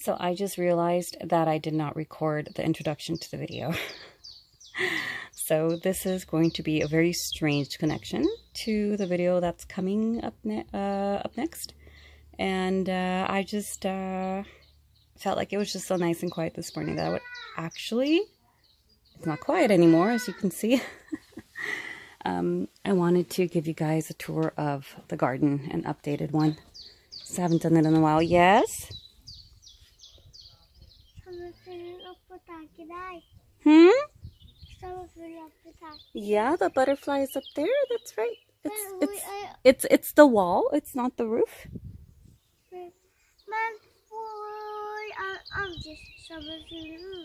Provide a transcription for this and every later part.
So I just realized that I did not record the introduction to the video. So this is going to be a very strange connection to the video that's coming up next. And I just felt like it was just so nice and quiet this morning that I would actually, it's not quiet anymore, as you can see. I wanted to give you guys a tour of the garden, an updated one. Just haven't done it in a while. Yes? Yeah, the butterfly is up there. That's right. It's the wall. It's not the roof.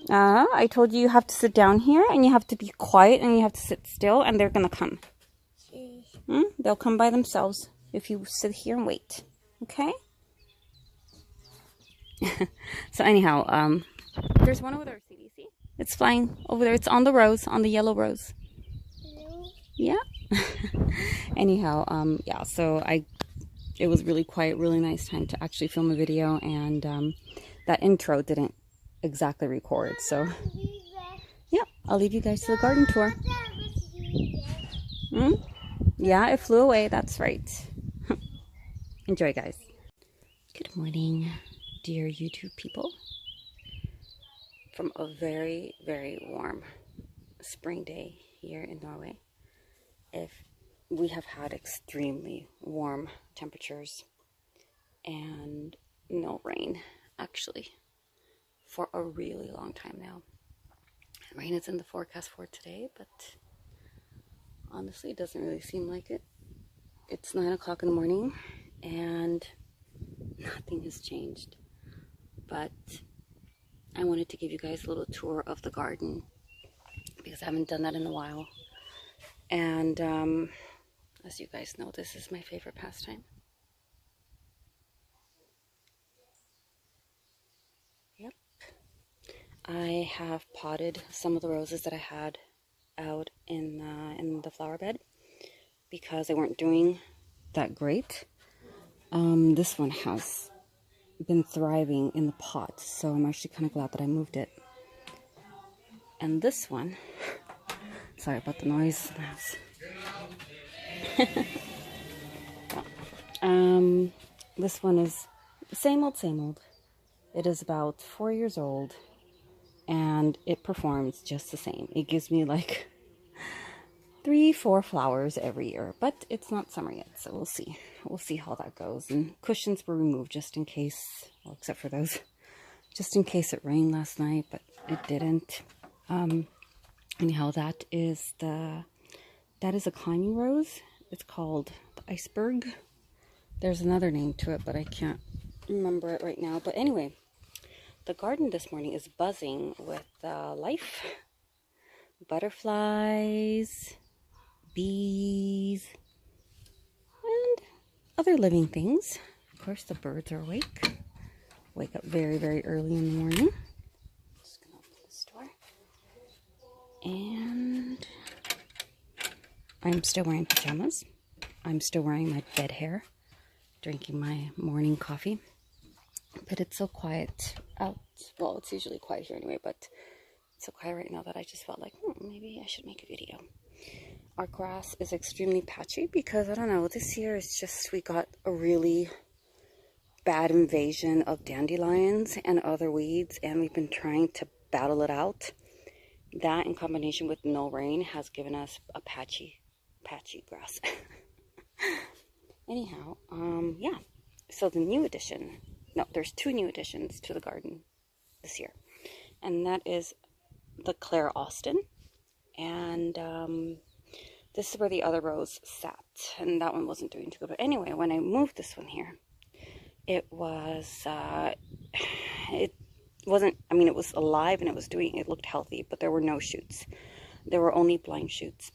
I told you have to sit down here and you have to be quiet and you have to sit still and they're gonna come. They'll come by themselves if you sit here and wait. Okay? So anyhow, there's one over there, CDC. It's flying over there. It's on the rose, on the yellow rose. Yeah. Anyhow, yeah, so it was really quiet, really nice time to actually film a video, and that intro didn't exactly record, so yeah, I'll leave you guys to the garden tour. Yeah, it flew away, that's right. Enjoy, guys. Good morning, dear YouTube people, from a very, very warm spring day here in Norway. If we have had extremely warm temperatures and no rain, actually, for a really long time now. Rain is in the forecast for today, but honestly, it doesn't really seem like it. It's 9 o'clock in the morning, and nothing has changed. But I wanted to give you guys a little tour of the garden, because I haven't done that in a while. And as you guys know, this is my favorite pastime. Yep. I have potted some of the roses that I had out in the flower bed because they weren't doing that great. This one has been thriving in the pot, so I'm actually kind of glad that I moved it. And this one, sorry about the noise in the house. This one is same old, same old. It is about 4 years old, and it performs just the same. It gives me like 3-4 flowers every year, but it's not summer yet, so we'll see. We'll see how that goes. And cushions were removed just in case, well, except for those, just in case it rained last night, but it didn't. Anyhow, that is a climbing rose. It's called the iceberg. There's another name to it, but I can't remember it right now. But anyway, the garden this morning is buzzing with life. Butterflies, bees, and other living things. Of course, the birds are awake. Wake up very, very early in the morning. Just gonna open this door. And I'm still wearing pajamas. I'm still wearing my bed hair, drinking my morning coffee. But it's so quiet out. Well, it's usually quiet here anyway, but it's so quiet right now that I just felt like, maybe I should make a video. Our grass is extremely patchy because, I don't know, this year it's just, we got a really bad invasion of dandelions and other weeds, and we've been trying to battle it out. That, in combination with no rain, has given us a patchy grass. Anyhow, yeah. So the new addition, no, there's 2 new additions to the garden this year. And that is the Claire Austin. And this is where the other rose sat. And that one wasn't doing too good. But anyway, when I moved this one here, it was, it wasn't, I mean, it was alive and it looked healthy, but there were no shoots. There were only blind shoots.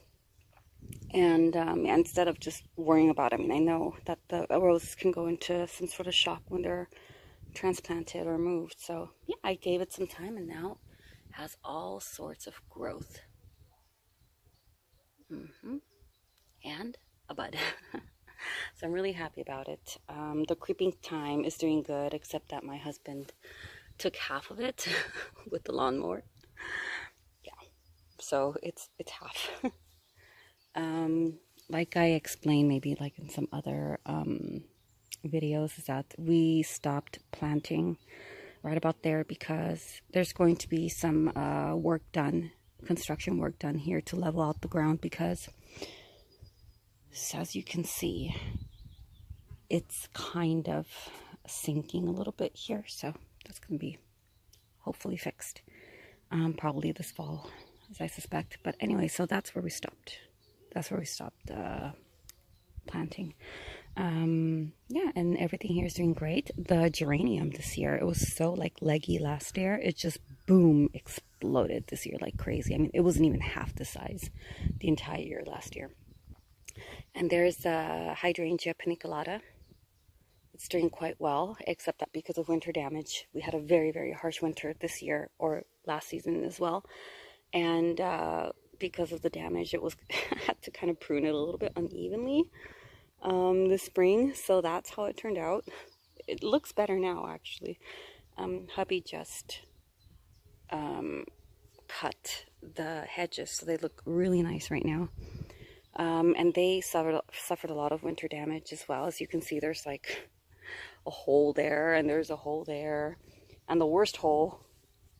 And instead of just worrying about it, I mean, I know that the roses can go into some sort of shock when they're transplanted or moved. So yeah, I gave it some time, and now it has all sorts of growth. And a bud. So I'm really happy about it. The creeping time is doing good, except that my husband took half of it with the lawnmower. Yeah, so it's half. Like I explained maybe like in some other videos, is that we stopped planting right about there because there's going to be some work done, construction work done here to level out the ground, because so as you can see, it's kind of sinking a little bit here, so that's going to be hopefully fixed probably this fall, as I suspect. But anyway, so that's where we stopped. That's where we stopped planting. Yeah, and everything here is doing great. The geranium this year, it was so like leggy last year. It just boom exploded this year like crazy. I mean, it wasn't even half the size the entire year last year. And there's hydrangea paniculata. It's doing quite well, except that because of winter damage, we had a very, very harsh winter this year, or last season as well. And because of the damage, it was had to kind of prune it a little bit unevenly this spring. So that's how it turned out. It looks better now, actually. Hubby just cut the hedges, so they look really nice right now. And they suffered a lot of winter damage as well. As you can see, there's like a hole there, and there's a hole there. And the worst hole,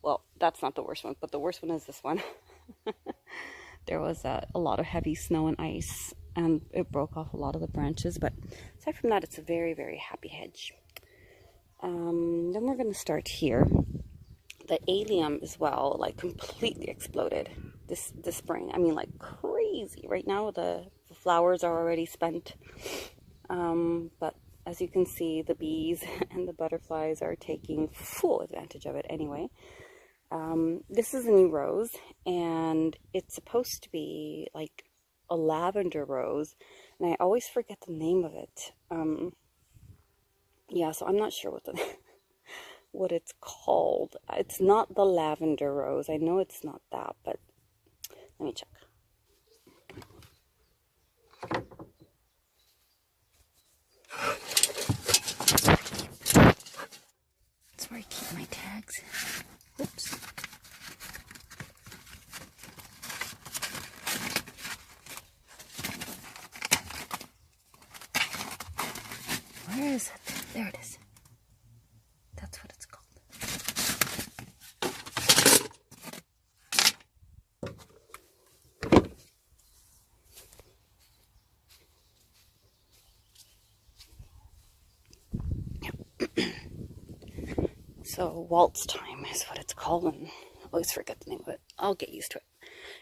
well, that's not the worst one, but the worst one is this one. There was a lot of heavy snow and ice, and it broke off a lot of the branches. But aside from that, it's a very, very happy hedge. Then we're going to start here. The allium as well, like completely exploded this spring. I mean, like crazy. Right now, the flowers are already spent. But as you can see, the bees and the butterflies are taking full advantage of it anyway. This is a new rose, and it's supposed to be like a lavender rose, and I always forget the name of it. Yeah, so I'm not sure what it's called. It's not the lavender rose. I know it's not that, but let me check. That's where I keep my tags. Oops. Where is it? There it is. That's what it's called. So waltz time is what it's called, and I always forget the name of it. I'll get used to it.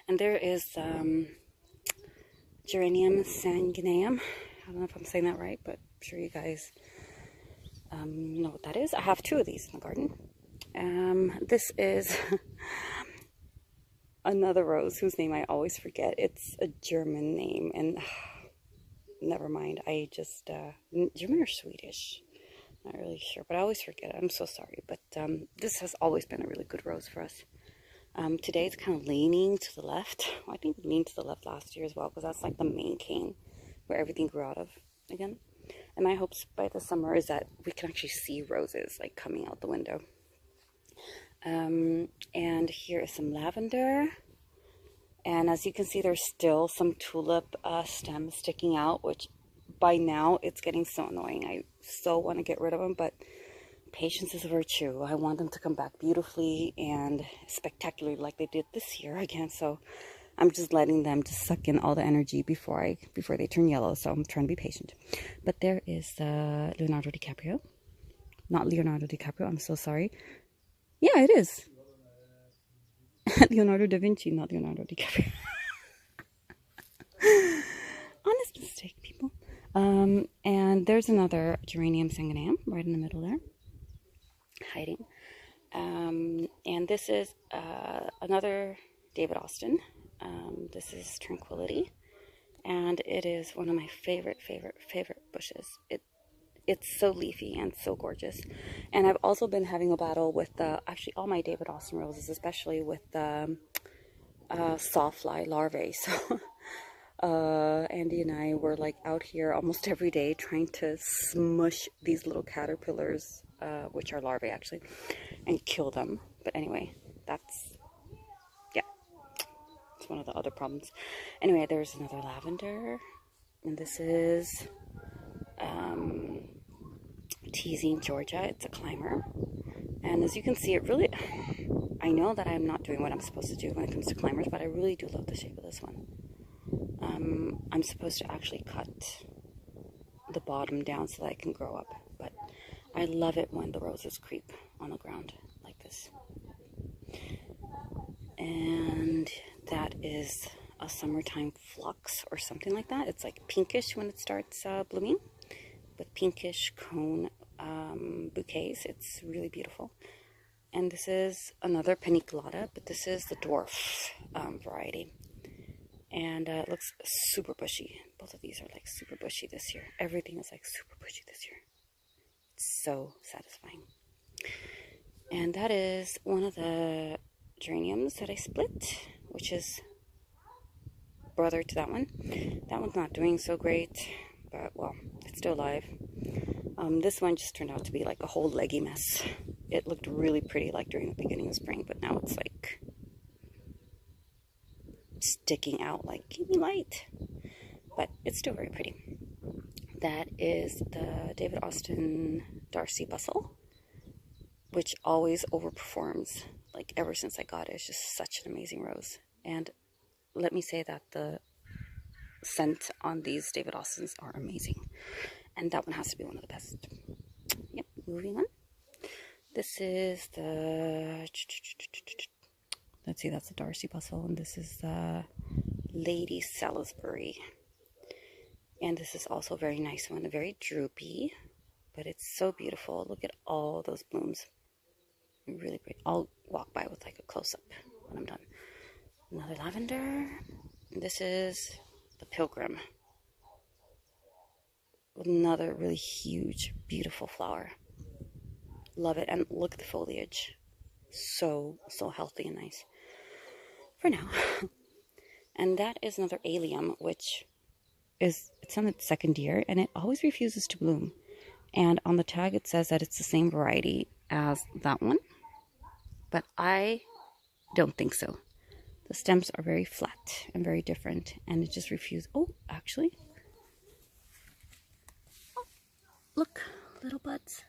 And there is geranium sanguineum. I don't know if I'm saying that right, but I'm sure you guys know what that is. I have two of these in the garden. This is another rose whose name I always forget. It's a German name, and never mind. I just German or Swedish? Not really sure, but I always forget. I'm so sorry, but this has always been a really good rose for us. Today it's kind of leaning to the left. Well, I think it leaned to the left last year as well, because that's like the main cane where everything grew out of again. And my hopes by the summer is that we can actually see roses like coming out the window. And here is some lavender. And as you can see, there's still some tulip stems sticking out, which by now it's getting so annoying. I so want to get rid of them, but patience is a virtue. I want them to come back beautifully and spectacularly like they did this year again. So I'm just letting them just suck in all the energy before they turn yellow. So I'm trying to be patient. But there is Leonardo DiCaprio. Not Leonardo DiCaprio, I'm so sorry. Yeah, it is. Leonardo da Vinci, not Leonardo DiCaprio. Honest mistake, people. And there's another geranium sanguineum right in the middle there, hiding. And this is another David Austin. This is Tranquility, and it is one of my favorite bushes. It's so leafy and so gorgeous. And I've also been having a battle with actually all my David Austin roses, especially with the sawfly larvae. So Andy and I were like out here almost every day trying to smush these little caterpillars which are larvae actually, and kill them. But anyway, that's, yeah, it's one of the other problems. Anyway, there's another lavender, and this is Teasing Georgia. It's a climber, and as you can see, it really, I know that I'm not doing what I'm supposed to do when it comes to climbers, but I really do love the shape of this one. I'm supposed to actually cut the bottom down so that I can grow up, but I love it when the roses creep on the ground like this. And that is a summertime flux or something like that. It's like pinkish when it starts blooming, with pinkish cone bouquets. It's really beautiful. And this is another paniculata, but this is the dwarf variety. And it looks super bushy. Both of these are like super bushy this year. Everything is like super bushy this year. It's so satisfying. And that is one of the geraniums that I split, which is brother to that one. That one's not doing so great, but well, it's still alive. This one just turned out to be like a whole leggy mess. It looked really pretty like during the beginning of spring, but now it's like sticking out like, give me light. But it's still very pretty. That is the David Austin Darcy Bustle, which always overperforms. Like ever since I got it, it's just such an amazing rose. And let me say that the scent on these David Austins are amazing. And that one has to be one of the best. Yep, moving on. This is the, let's see, that's the Darcy Bustle, and this is the Lady Salisbury. And this is also a very nice one, very droopy, but it's so beautiful. Look at all those blooms. Really pretty. I'll walk by with like a close-up when I'm done. Another lavender. This is the Pilgrim. Another really huge, beautiful flower. Love it. And look at the foliage. So healthy and nice. For now. And that is another allium, which is, it's on its second year, and it always refuses to bloom. And on the tag it says that it's the same variety as that one, but I don't think so. The stems are very flat and very different, and it just refuses. Oh, actually, oh, look, little buds.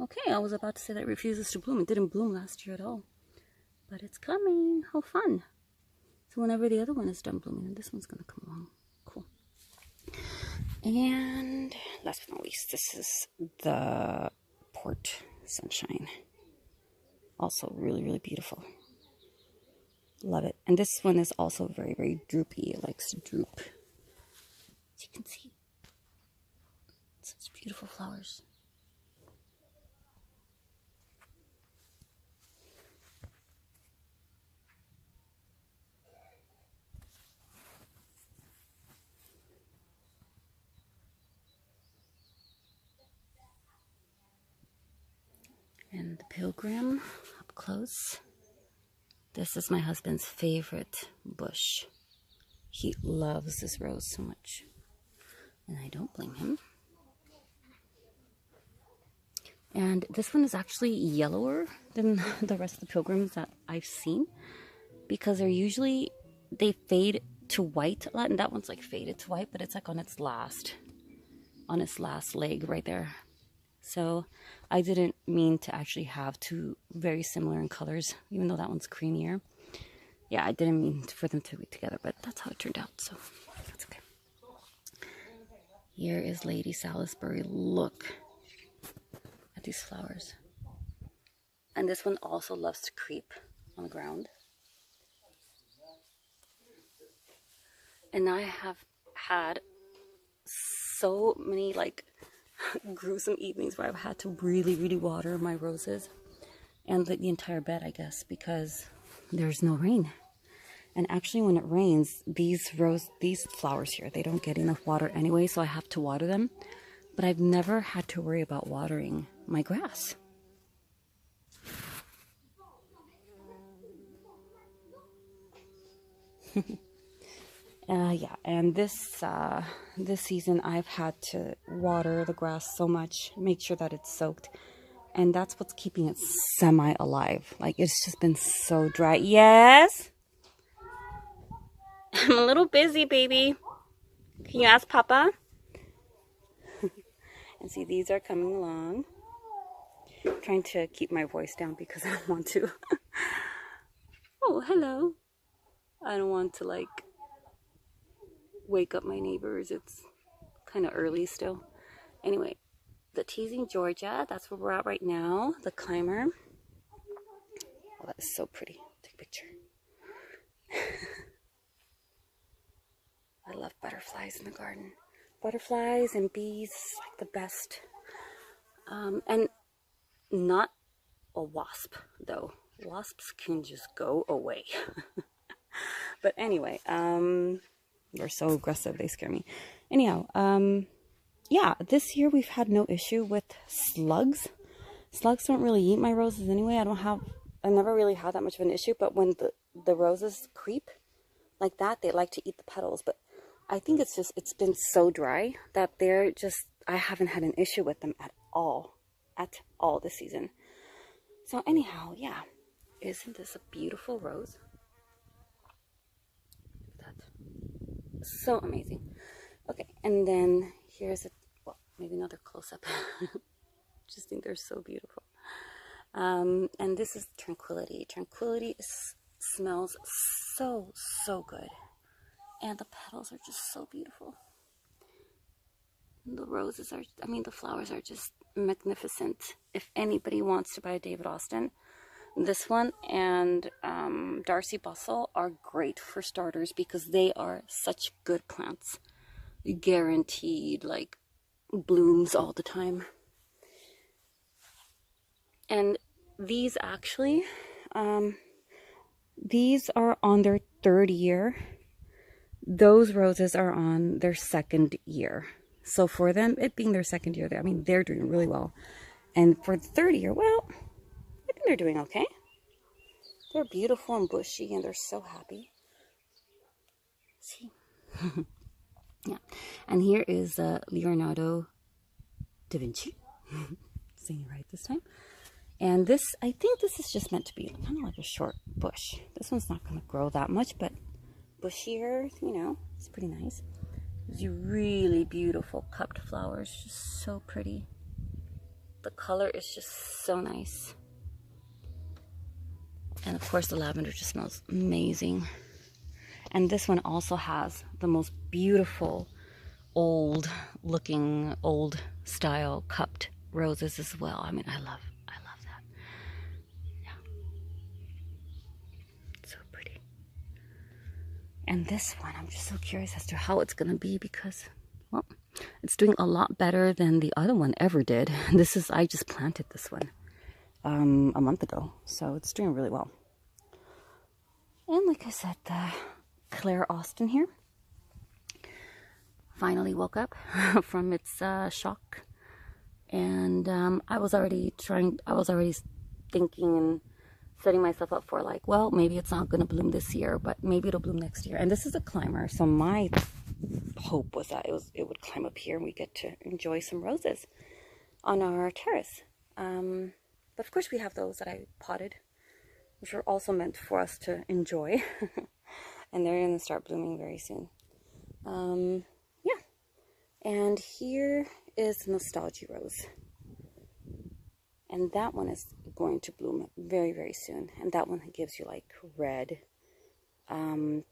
Okay, I was about to say that it refuses to bloom. It didn't bloom last year at all, but it's coming. How fun. So whenever the other one is done blooming, then this one's gonna come along. Cool. And last but not least, this is the Port Sunshine. Also really, really beautiful. Love it. And this one is also very, very droopy. It likes to droop. As you can see, such beautiful flowers. And the Pilgrim up close. This is my husband's favorite bush. He loves this rose so much, and I don't blame him. And this one is actually yellower than the rest of the Pilgrims that I've seen, because they're usually, they fade to white a lot, and that one's like faded to white, but it's like on its last leg right there. So I didn't mean to actually have two very similar in colors, even though that one's creamier. Yeah, I didn't mean for them to be together, but that's how it turned out, so that's okay. Here is Lady Salisbury. Look at these flowers. And this one also loves to creep on the ground. And I have had so many like gruesome evenings where I've had to really, really water my roses and the entire bed, I guess, because there's no rain. And actually when it rains, these flowers here, they don't get enough water anyway, so I have to water them. But I've never had to worry about watering my grass. Yeah, and this season I've had to water the grass so much, make sure that it's soaked, And that's what's keeping it semi-alive. Like, it's just been so dry. Yes? I'm a little busy, baby. Can you ask Papa? And see, these are coming along. I'm trying to keep my voice down because I don't want to. Oh, hello. I don't want to, like, wake up my neighbors. It's kind of early still. Anyway, the Teasing Georgia, that's where we're at right now. The climber. Oh, that is so pretty. Take a picture. I love butterflies in the garden. Butterflies and bees, like the best. And not a wasp, though. Wasps can just go away. But anyway, they're so aggressive, they scare me. Anyhow, yeah, this year we've had no issue with slugs. Slugs don't really eat my roses anyway. I never really had that much of an issue, but when the roses creep like that, they like to eat the petals. But I think it's been so dry that I haven't had an issue with them at all this season. So anyhow, yeah, isn't this a beautiful rose? That's so amazing. Okay, and then here's maybe another close-up. Just think they're so beautiful. And this is Tranquility. Tranquility smells so good, and the petals are just so beautiful. The roses are, the flowers are just magnificent. If anybody wants to buy a David Austin, this one and Darcy Bustle are great for starters because they are such good plants. Guaranteed, like, blooms all the time. And these actually, these are on their 3rd year. Those roses are on their 2nd year. So for them, it being their 2nd year, they're doing really well. And for the 3rd year, well, I think they're doing okay. They're beautiful and bushy, and they're so happy. See? Yeah. And here is Leonardo da Vinci. Saying it right this time. And this, I think this is just meant to be kind of like a short bush. This one's not going to grow that much, but bushier, it's pretty nice. These really beautiful cupped flowers, just so pretty. The color is just so nice. And of course the lavender just smells amazing. And this one also has the most beautiful old style cupped roses as well. I love that. Yeah. So pretty. And this one, I'm just so curious as to how it's going to be because, well, it's doing a lot better than the other one ever did. I just planted this one a month ago, so it's doing really well. And like I said, the Claire Austin here finally woke up from its shock. And I was already thinking and setting myself up for, like, well, maybe it's not going to bloom this year, but maybe it'll bloom next year. And this is a climber, so my hope was that it would climb up here and we get to enjoy some roses on our terrace. But of course we have those that I potted, which are also meant for us to enjoy. And they're going to start blooming very soon. Yeah. And here is Nostalgia Rose. And that one is going to bloom very soon. And that one gives you like red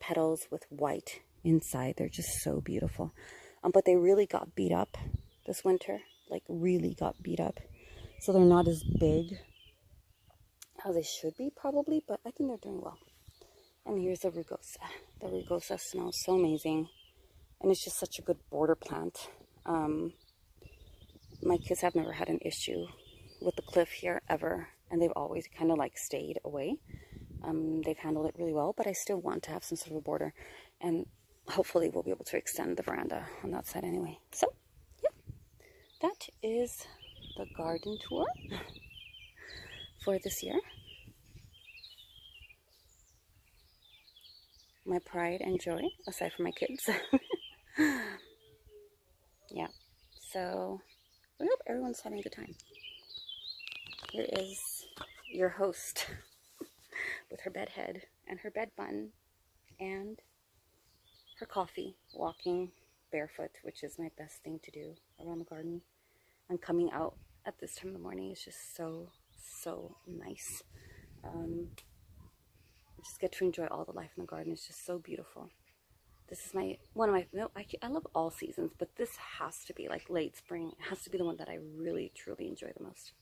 petals with white inside. They're just so beautiful. But they really got beat up this winter. Like, really got beat up. So they're not as big as they should be, probably. But I think they're doing well. And here's the rugosa. The rugosa smells so amazing. And it's just such a good border plant. My kids have never had an issue with the cliff here ever. And they've always kind of like stayed away. They've handled it really well. But I still want to have some sort of a border. And hopefully we'll be able to extend the veranda on that side anyway. So, yeah. That is the garden tour for this year. My pride and joy, aside from my kids. Yeah, so we hope everyone's having a good time. here is your host with her bed head and her bed bun and her coffee, walking barefoot, which is my best thing to do around the garden. And coming out at this time of the morning is just so, so nice. I just get to enjoy all the life in the garden. It's just so beautiful. This is one of my, no, I love all seasons, but this has to be like late spring. It has to be the one that I really, truly enjoy the most.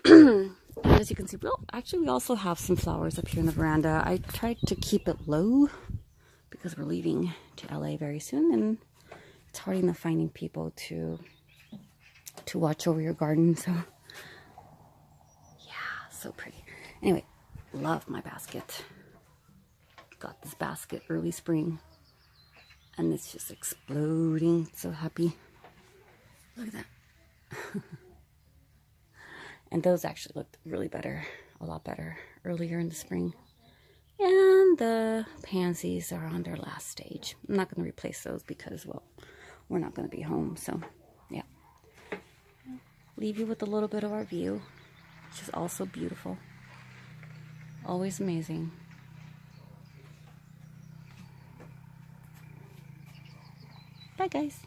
And as you can see, we also have some flowers up here in the veranda. I tried to keep it low because we're leaving to LA very soon, and it's hard enough finding people to watch over your garden. So yeah, so pretty. Anyway, love my basket. Got this basket early spring, and it's just exploding. So happy. Look at that. And those actually looked really better, a lot better earlier in the spring. And the pansies are on their last stage. I'm not going to replace those because, well, we're not going to be home. So, yeah. Leave you with a little bit of our view, which is also beautiful. Always amazing. Bye, guys.